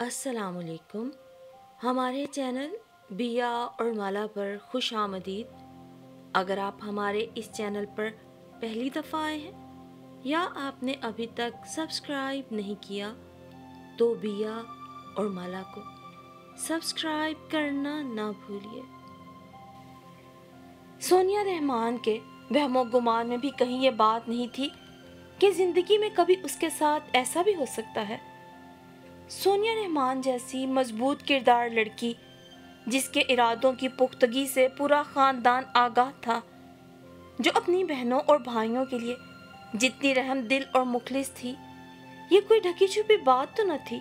السلام علیکم. ہمارے چینل بیا اور مالا پر خوش آمدید. اگر آپ ہمارے اس چینل پر پہلی دفعہ آئے ہیں یا آپ نے ابھی تک سبسکرائب نہیں کیا تو بیا اور مالا کو سبسکرائب کرنا نہ بھولیے. سونیا رحمان کے وہم و گمان میں بھی کہیں یہ بات نہیں تھی کہ زندگی میں کبھی اس کے ساتھ ایسا بھی ہو سکتا ہے. سونیا رحمان جیسی مضبوط کردار لڑکی جس کے ارادوں کی پختگی سے پورا خاندان آگاہ تھا، جو اپنی بہنوں اور بھائیوں کے لیے جتنی رحم دل اور مخلص تھی، یہ کوئی ڈھکی چھپی بات تو نہ تھی.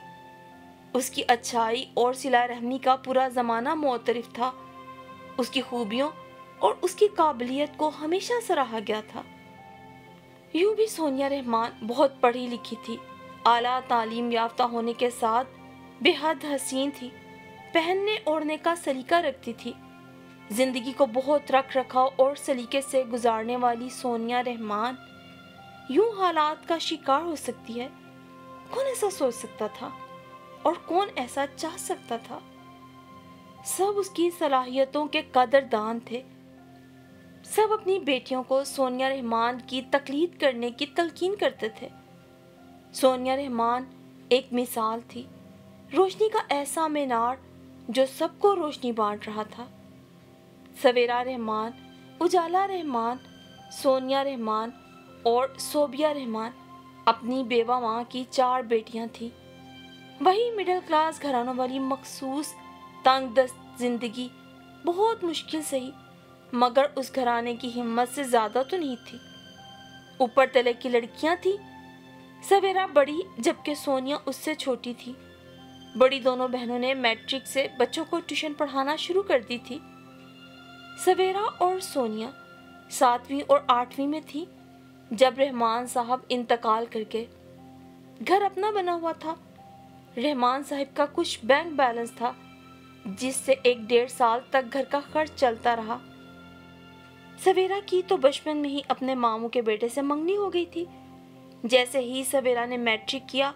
اس کی اچھائی اور صلہ رحمی کا پورا زمانہ معترف تھا. اس کی خوبیوں اور اس کی قابلیت کو ہمیشہ سراہا گیا تھا. یوں بھی سونیا رحمان بہت پڑھی لکھی تھی، اعلیٰ تعلیم یافتہ ہونے کے ساتھ بے حد حسین تھی، پہننے اوڑھنے کا سلیقہ رکھتی تھی. زندگی کو بہت رکھ رکھاؤ اور سلیقے سے گزارنے والی سونیا رحمان یوں حالات کا شکار ہو سکتی ہے. کون ایسا سوچ سکتا تھا اور کون ایسا چاہ سکتا تھا؟ سب اس کی صلاحیتوں کے قدردان تھے. سب اپنی بیٹیوں کو سونیا رحمان کی تقلید کرنے کی تلقین کرتے تھے. سونیا رحمان ایک مثال تھی، روشنی کا ایسا مینار جو سب کو روشنی بانٹ رہا تھا. سویرا رحمان، اجالا رحمان، سونیا رحمان اور صوبیہ رحمان اپنی بیوہ ماں کی 4 بیٹیاں تھیں. وہی مڈل کلاس گھرانوں والی مخصوص تنگ دست زندگی بہت مشکل سہی، مگر اس گھرانے کی ہمت سے زیادہ تو نہیں تھی. اوپر تلے کی لڑکیاں تھیں. سویرا بڑی جبکہ سونیا اس سے چھوٹی تھی. بڑی دونوں بہنوں نے میٹرک سے بچوں کو ٹیوشن پڑھانا شروع کر دی تھی. سویرا اور سونیا 7ویں اور 8ویں میں تھی جب رحمان صاحب انتقال کر گئے. گھر اپنا بنا ہوا تھا. رحمان صاحب کا کچھ بینک بیلنس تھا جس سے 1-1.5 سال تک گھر کا خرچ چلتا رہا. سویرا کی تو بچپن میں ہی اپنے ماموں کے بیٹے سے منگنی ہو گئی تھی. جیسے ہی سویرا نے میٹرک کیا،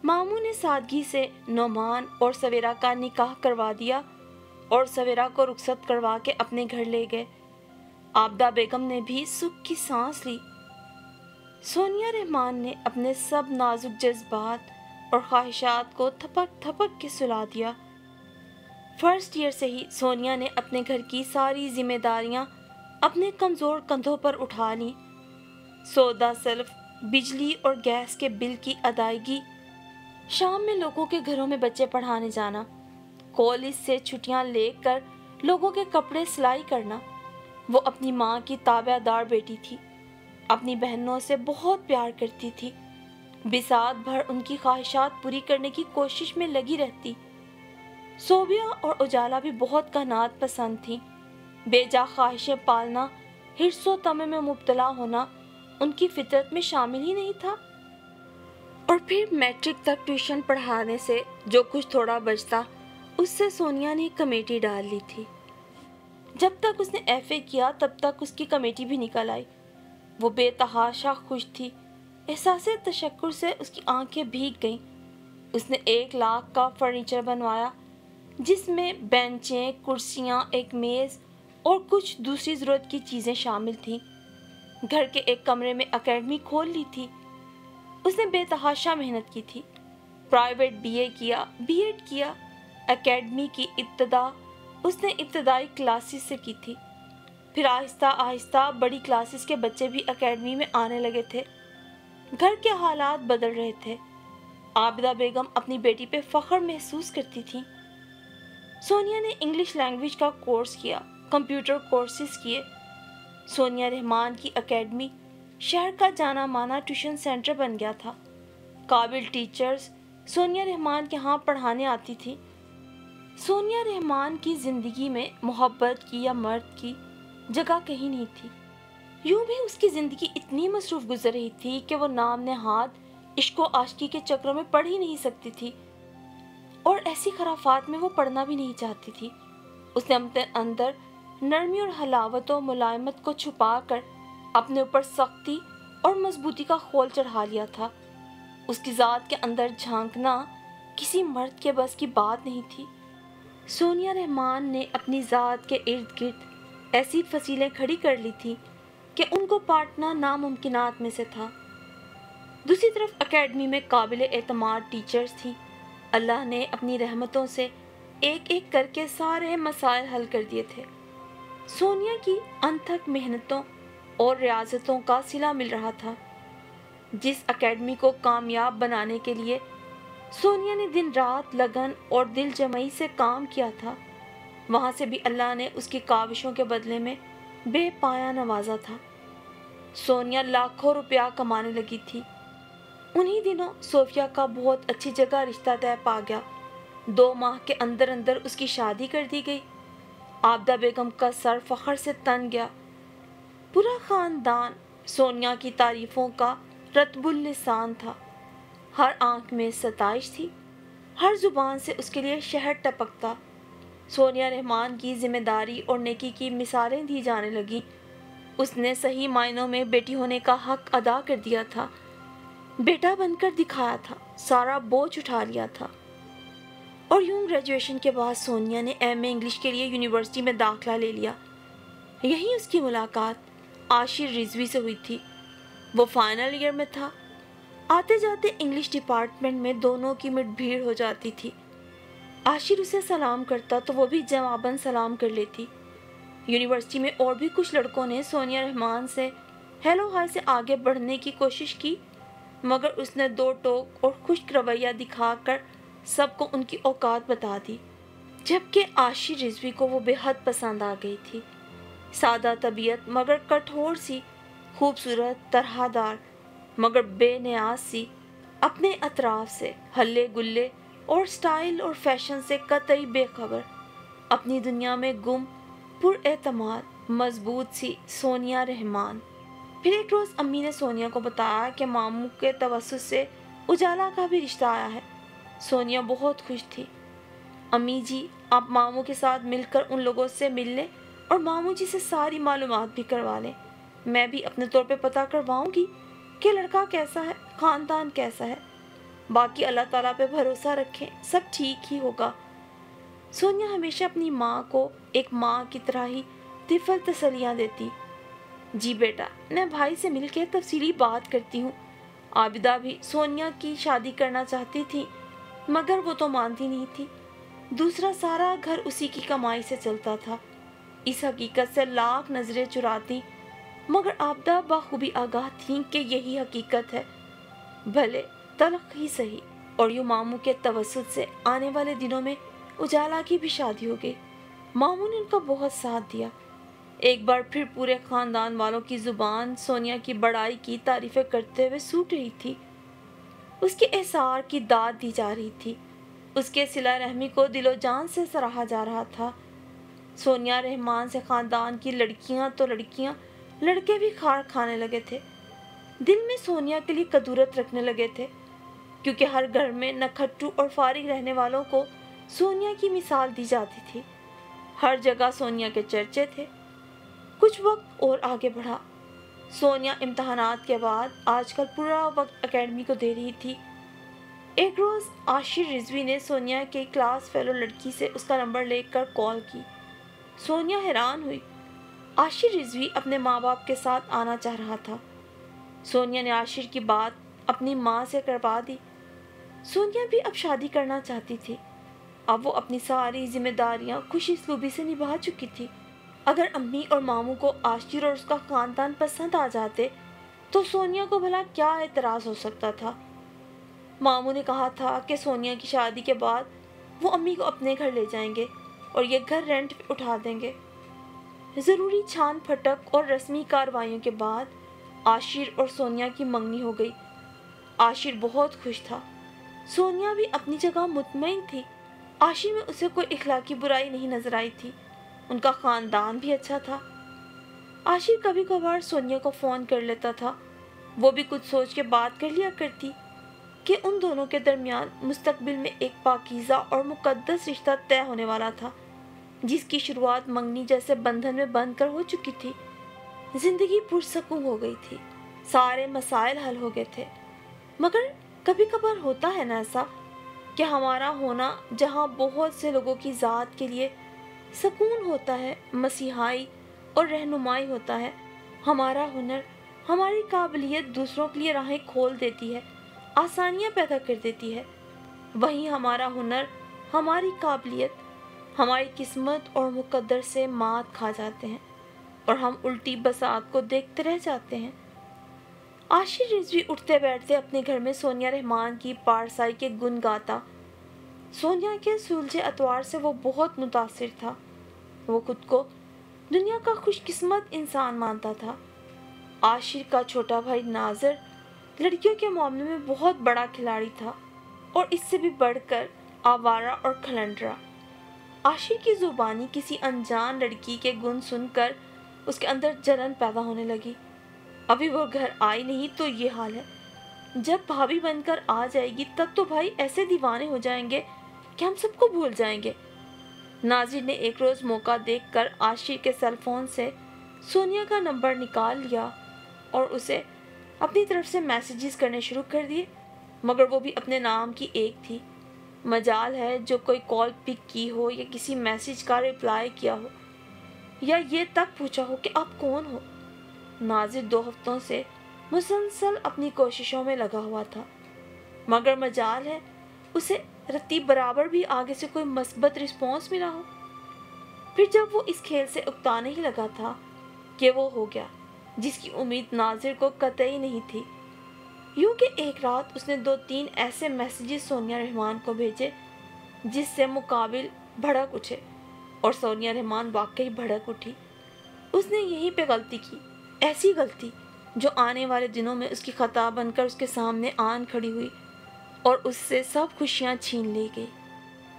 ماموں نے سادگی سے نعمان اور سویرا کا نکاح کروا دیا اور سویرا کو رخصت کروا کے اپنے گھر لے گئے. عابدہ بیگم نے بھی سکھ کی سانس لی. سونیا رحمان نے اپنے سب نازک جذبات اور خواہشات کو تھپک تھپک کے سلا دیا. فرسٹ ایئر سے ہی سونیا نے اپنے گھر کی ساری ذمہ داریاں اپنے کمزور کندھوں پر اٹھا لیں. سودا سلف، بجلی اور گیس کے بل کی ادائیگی، شام میں لوگوں کے گھروں میں بچے پڑھانے جانا، کالج سے چھٹیاں لے کر لوگوں کے کپڑے سلائی کرنا. وہ اپنی ماں کی تابع دار بیٹی تھی. اپنی بہنوں سے بہت پیار کرتی تھی. بساط بھر ان کی خواہشات پوری کرنے کی کوشش میں لگی رہتی. صوبیہ اور اجالا بھی بہت قناعت پسند تھی. بے جا خواہشیں پالنا، حرص و طمع میں مبتلا ہونا ان کی فطرت میں شامل ہی نہیں تھا. اور پھر میٹرک تک ٹیوشن پڑھانے سے جو کچھ تھوڑا بچتا اس سے سونیا نے کمیٹی ڈال لی تھی. جب تک اس نے ایف اے کیا تب تک اس کی کمیٹی بھی نکل آئی. وہ بے تحاشا خوش تھی. احساس تشکر سے اس کی آنکھیں بھیگ گئیں. اس نے 1 لاکھ کا فرنیچر بنوایا جس میں بینچیں، کرسیاں، ایک میز اور کچھ دوسری ضرورت کی چیزیں شامل تھیں. گھر کے ایک کمرے میں اکیڈمی کھول لی تھی. اس نے بے تحاشا محنت کی تھی. پرائیویٹ بی اے کیا، بی ایڈ کیا. اکیڈمی کی ابتدا اس نے ابتدائی کلاسز سے کی تھی. پھر آہستہ آہستہ بڑی کلاسز کے بچے بھی اکیڈمی میں آنے لگے تھے. گھر کے حالات بدل رہے تھے. عابدہ بیگم اپنی بیٹی پہ فخر محسوس کرتی تھی. سونیا نے انگلش لینگویج کا کورس کیا، کمپیوٹر کورسز کیے. سونیا رحمان کی اکیڈمی شہر کا جانا مانا ٹیوشن سینٹر بن گیا تھا. قابل ٹیچرز سونیا رحمان کے ہاں پڑھانے آتی تھی. سونیا رحمان کی زندگی میں محبت کی یا مرد کی جگہ کہیں نہیں تھی. یوں بھی اس کی زندگی اتنی مصروف گزر رہی تھی کہ وہ نام نہاد عشق و عاشقی کے چکروں میں پڑھ ہی نہیں سکتی تھی، اور ایسی خرافات میں وہ پڑھنا بھی نہیں چاہتی تھی. اس نے اپنے اندر نرمی اور حلاوت و ملائمت کو چھپا کر اپنے اوپر سختی اور مضبوطی کا خول چڑھا لیا تھا. اس کی ذات کے اندر جھانکنا کسی مرد کے بس کی بات نہیں تھی۔ سونیا رحمان نے اپنی ذات کے ارد گرد ایسی فصیلیں کھڑی کر لی تھی کہ ان کو پاٹنا ناممکنات میں سے تھا۔ دوسری طرف اکیڈمی میں قابل اعتماد ٹیچرز تھیں۔ اللہ نے اپنی رحمتوں سے ایک ایک کر کے سارے مسائل حل کر دیے تھے۔ سونیا کی انتھک محنتوں اور ریاضتوں کا صلہ مل رہا تھا۔ جس اکیڈمی کو کامیاب بنانے کے لیے سونیا نے دن رات لگن اور دل جمعی سے کام کیا تھا، وہاں سے بھی اللہ نے اس کی کاوشوں کے بدلے میں بے پایا نوازا تھا۔ سونیا لاکھوں روپیہ کمانے لگی تھی۔ انہی دنوں صوفیہ کا بہت اچھی جگہ رشتہ طے پا گیا۔ 2 ماہ کے اندر اندر اس کی شادی کر دی گئی۔ عابدہ بیگم کا سر فخر سے تن گیا۔ پورا خاندان سونیا کی تعریفوں کا رطب اللسان تھا۔ ہر آنکھ میں ستائش تھی، ہر زبان سے اس کے لیے شہد ٹپکتا۔ سونیا رحمان کی ذمہ داری اور نیکی کی مثالیں دی جانے لگیں۔ اس نے صحیح معنوں میں بیٹی ہونے کا حق ادا کر دیا تھا، بیٹا بن کر دکھایا تھا، سارا بوجھ اٹھا لیا تھا۔ اور یوں گریجویشن کے بعد سونیا نے ایم اے انگلش کے لیے یونیورسٹی میں داخلہ لے لیا۔ یہیں اس کی ملاقات عاشر رضوی سے ہوئی تھی۔ وہ فائنل ایئر میں تھا۔ آتے جاتے انگلش ڈپارٹمنٹ میں دونوں کی مٹ بھیڑ ہو جاتی تھی۔ عاشر اسے سلام کرتا تو وہ بھی جواباً سلام کر لیتی۔ یونیورسٹی میں اور بھی کچھ لڑکوں نے سونیا رحمان سے ہیلو ہائی سے آگے بڑھنے کی کوشش کی، مگر اس نے 2 ٹوک اور خشک رویہ دکھا کر سب کو ان کی اوقات بتا دی۔ جبکہ عاشر رضوی کو وہ بے حد پسند آ گئی تھی۔ سادہ طبیعت مگر کٹھور سی، خوبصورت، طرح دار مگر بے نیاز سی، اپنے اطراف سے ہلے گلے اور سٹائل اور فیشن سے قطعی بے خبر، اپنی دنیا میں گم، پر اعتماد، مضبوط سی سونیا رحمان۔ پھر ایک روز امی نے سونیا کو بتایا کہ ماموں کے توسط سے اجالا کا بھی رشتہ آیا ہے۔ سونیا بہت خوش تھی۔ امی جی، آپ ماموں کے ساتھ مل کر ان لوگوں سے مل لیں اور ماموں جی سے ساری معلومات بھی کروا لیں۔ میں بھی اپنے طور پہ پتہ کرواؤں گی کہ لڑکا کیسا ہے، خاندان کیسا ہے۔ باقی اللہ تعالیٰ پہ بھروسہ رکھیں، سب ٹھیک ہی ہوگا۔ سونیا ہمیشہ اپنی ماں کو ایک ماں کی طرح ہی طفل تسلیاں دیتی۔ جی بیٹا، میں بھائی سے مل کے تفصیلی بات کرتی ہوں۔ عابدہ بھی سونیا کی شادی کرنا چاہتی تھی، مگر وہ تو مانتی نہیں تھی۔ دوسرا سارا گھر اسی کی کمائی سے چلتا تھا۔ اس حقیقت سے لاکھ نظریں چراتی، مگر عابدہ بخوبی آگاہ تھیں کہ یہی حقیقت ہے، بھلے تلخ ہی سہی۔ اور یوں ماموں کے توسط سے آنے والے دنوں میں اجالا کی بھی شادی ہو گئی۔ ماموں نے ان کا بہت ساتھ دیا۔ ایک بار پھر پورے خاندان والوں کی زبان سونیا کی بڑائی کی تعریفیں کرتے ہوئے سوکھ رہی تھی۔ اس کے احسار کی داد دی جا رہی تھی، اس کے صلہ رحمی کو دل و جان سے سراہا جا رہا تھا۔ سونیا رحمان سے خاندان کی لڑکیاں تو لڑکیاں، لڑکے بھی کھار کھانے لگے تھے۔ دل میں سونیا کے لیے قدورت رکھنے لگے تھے، کیونکہ ہر گھر میں نکھٹو اور فارغ رہنے والوں کو سونیا کی مثال دی جاتی تھی۔ ہر جگہ سونیا کے چرچے تھے۔ کچھ وقت اور آگے بڑھا۔ سونیا امتحانات کے بعد آج کل پورا وقت اکیڈمی کو دے رہی تھی۔ ایک روز عاشر رضوی نے سونیا کے کلاس فیلو لڑکی سے اس کا نمبر لے کر کال کی۔ سونیا حیران ہوئی۔ عاشر رضوی اپنے ماں باپ کے ساتھ آنا چاہ رہا تھا۔ سونیا نے عاشر کی بات اپنی ماں سے کروا دی۔ سونیا بھی اب شادی کرنا چاہتی تھی۔ اب وہ اپنی ساری ذمہ داریاں خوش اسلوبی سے نبھا چکی تھی۔ اگر امی اور ماموں کو عاشر اور اس کا خاندان پسند آ جاتے تو سونیا کو بھلا کیا اعتراض ہو سکتا تھا۔ ماموں نے کہا تھا کہ سونیا کی شادی کے بعد وہ امی کو اپنے گھر لے جائیں گے اور یہ گھر رینٹ پہ اٹھا دیں گے۔ ضروری چھان پھٹک اور رسمی کاروائیوں کے بعد عاشر اور سونیا کی منگنی ہو گئی۔ عاشر بہت خوش تھا، سونیا بھی اپنی جگہ مطمئن تھی۔ عاشر میں اسے کوئی اخلاقی برائی نہیں نظر آئی تھی، ان کا خاندان بھی اچھا تھا۔ عاشر کبھی کبھار سونیا کو فون کر لیتا تھا، وہ بھی کچھ سوچ کے بات کر لیا کرتی کہ ان دونوں کے درمیان مستقبل میں ایک پاکیزہ اور مقدس رشتہ طے ہونے والا تھا، جس کی شروعات منگنی جیسے بندھن میں بندھ کر ہو چکی تھی۔ زندگی پرسکون ہو گئی تھی، سارے مسائل حل ہو گئے تھے۔ مگر کبھی کبھار ہوتا ہے نا ایسا کہ ہمارا ہونا جہاں بہت سے لوگوں کی ذات کے لیے سکون ہوتا ہے، مسیحائی اور رہنمائی ہوتا ہے، ہمارا ہنر، ہماری قابلیت دوسروں کے لیے راہیں کھول دیتی ہے، آسانیاں پیدا کر دیتی ہے، وہیں ہمارا ہنر، ہماری قابلیت، ہماری قسمت اور مقدر سے مات کھا جاتے ہیں اور ہم الٹی بساط کو دیکھتے رہ جاتے ہیں۔ عاشر رضوی اٹھتے بیٹھتے اپنے گھر میں سونیا رحمان کی پارسائی کے گن گاتا۔ سونیا کے سلجھے اتوار سے وہ بہت متاثر تھا۔ وہ خود کو دنیا کا خوش قسمت انسان مانتا تھا۔ عاشر کا چھوٹا بھائی ناظر لڑکیوں کے معاملے میں بہت بڑا کھلاڑی تھا اور اس سے بھی بڑھ کر آوارہ اور کھلنڈرا۔ عاشر کی زبانی کسی انجان لڑکی کے گن سن کر اس کے اندر جلن پیدا ہونے لگی۔ ابھی وہ گھر آئی نہیں تو یہ حال ہے، جب بھابھی بن کر آ جائے گی تب تو بھائی ایسے دیوانے ہو جائیں گے کہ ہم سب کو بھول جائیں گے۔ ناظر نے ایک روز موقع دیکھ کر عاشر کے سیل فون سے سونیا کا نمبر نکال لیا اور اسے اپنی طرف سے میسیجز کرنے شروع کر دیے، مگر وہ بھی اپنے نام کی ایک تھی۔ مجال ہے جو کوئی کال پک کی ہو یا کسی میسیج کا رپلائی کیا ہو یا یہ تک پوچھا ہو کہ آپ کون ہو۔ ناظر 2 ہفتوں سے مسلسل اپنی کوششوں میں لگا ہوا تھا، مگر مجال ہے اسے رتی برابر بھی آگے سے کوئی مثبت رسپانس ملا ہو۔ پھر جب وہ اس کھیل سے اکتانے ہی لگا تھا کہ وہ ہو گیا جس کی امید ناظر کو قطعی نہیں تھی۔ یوں کہ ایک رات اس نے 2-3 ایسے میسیجز سونیا رحمان کو بھیجے جس سے مقابل بھڑک اٹھے، اور سونیا رحمان واقعی بھڑک اٹھی۔ اس نے یہیں پہ غلطی کی، ایسی غلطی جو آنے والے دنوں میں اس کی خطا بن کر اس کے سامنے آن کھڑی ہوئی اور اس سے سب خوشیاں چھین لی گئی۔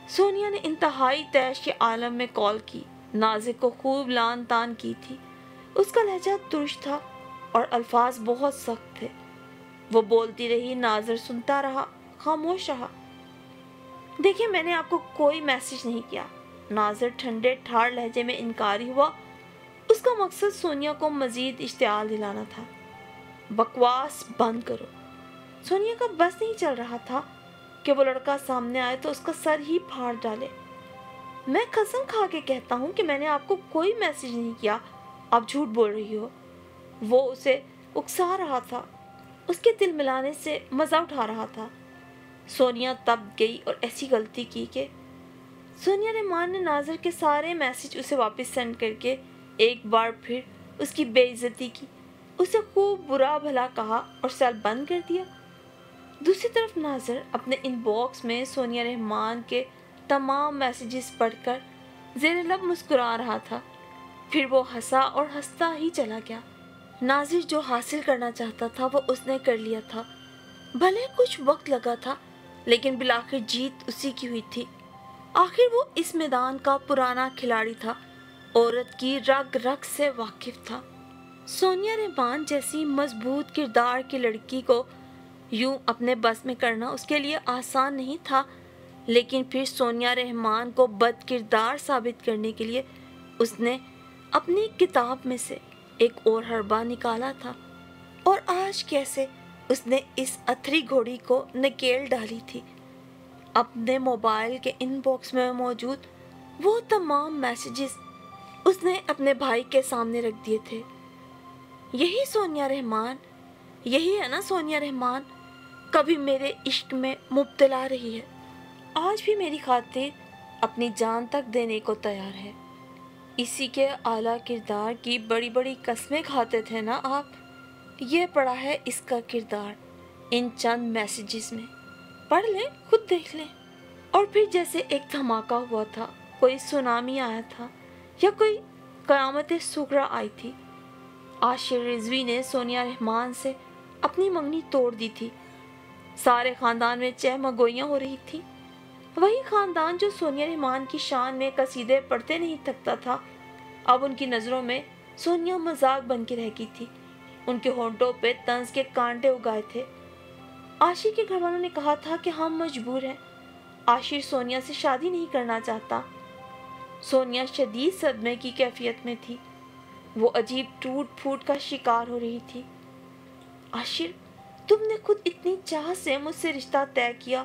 سونیا نے انتہائی طیش کے عالم میں کال کی، ناظر کو خوب لان تان کی تھی۔ اس کا لہجہ ترش تھا اور الفاظ بہت سخت تھے۔ وہ بولتی رہی، ناظر سنتا رہا، خاموش رہا۔ دیکھیں، میں نے آپ کو کوئی میسیج نہیں کیا۔ ناظر ٹھنڈے ٹھار لہجے میں انکاری ہوا۔ اس کا مقصد سونیا کو مزید اشتعال دلانا تھا۔ بکواس بند کرو۔ سونیا کا بس نہیں چل رہا تھا کہ وہ لڑکا سامنے آئے تو اس کا سر ہی پھاڑ ڈالے۔ میں قسم کھا کے کہتا ہوں کہ میں نے آپ کو کوئی میسیج نہیں کیا، آپ جھوٹ بول رہی ہو۔ وہ اسے اکسا رہا تھا، اس کے دل ملانے سے مزہ اٹھا رہا تھا۔ سونیا تب گئی اور ایسی غلطی کی کہ سونیا رحمان نے ناظر کے سارے میسیج اسے واپس سینڈ کر کے ایک بار پھر اس کی بے عزتی کی، اسے خوب برا بھلا کہا اور سیل بند کر دیا۔ دوسری طرف ناظر اپنے ان باکس میں سونیا رحمان کے تمام میسیجز پڑھ کر زیر لب مسکرا رہا تھا۔ پھر وہ ہنسا اور ہنستا ہی چلا گیا۔ ناظر جو حاصل کرنا چاہتا تھا وہ اس نے کر لیا تھا، بھلے کچھ وقت لگا تھا لیکن بالآخر جیت اسی کی ہوئی تھی۔ آخر وہ اس میدان کا پرانا کھلاڑی تھا، عورت کی رگ رگ سے واقف تھا۔ سونیا رحمان جیسی مضبوط کردار کی لڑکی کو یوں اپنے بس میں کرنا اس کے لیے آسان نہیں تھا، لیکن پھر سونیا رحمان کو بد کردار ثابت کرنے کے لیے اس نے اپنی کتاب میں سے ایک اور حربہ نکالا تھا، اور آج کیسے اس نے اس اتھری گھوڑی کو نکیل ڈالی تھی۔ اپنے موبائل کے ان باکس میں موجود وہ تمام میسیجز اس نے اپنے بھائی کے سامنے رکھ دیے تھے۔ یہی سونیا رحمان، یہی ہے نا سونیا رحمان، کبھی میرے عشق میں مبتلا رہی ہے، آج بھی میری خاطر اپنی جان تک دینے کو تیار ہے۔ اسی کے اعلیٰ کردار کی بڑی بڑی قسمیں کھاتے تھے نا آپ۔ یہ پڑا ہے اس کا کردار ان چند میسیجز میں، پڑھ لیں، خود دیکھ لیں۔ اور پھر جیسے ایک دھماکہ ہوا تھا، کوئی سونامی آیا تھا یا کوئی قیامت صغریٰ آئی تھی۔ عاشر رضوی نے سونیا رحمان سے اپنی منگنی توڑ دی تھی۔ سارے خاندان میں چہمگوئیاں ہو رہی تھی۔ وہی خاندان جو سونیا رحمان کی شان میں قصیدے پڑھتے نہیں تھکتا تھا، اب ان کی نظروں میں سونیا مذاق بن کے رہ گئی تھی۔ ان کے ہونٹوں پہ طنز کے کانٹے اگائے تھے۔ عاشر کے گھر والوں نے کہا تھا کہ ہم مجبور ہیں، عاشر سونیا سے شادی نہیں کرنا چاہتا۔ سونیا شدید صدمے کی کیفیت میں تھی، وہ عجیب ٹوٹ پھوٹ کا شکار ہو رہی تھی۔ عاشر، تم نے خود اتنی چاہ سے مجھ سے رشتہ طے کیا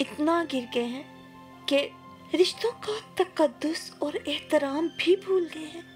اتنا گر گئے ہیں کہ رشتوں کا تقدس اور احترام بھی بھول گئے ہیں۔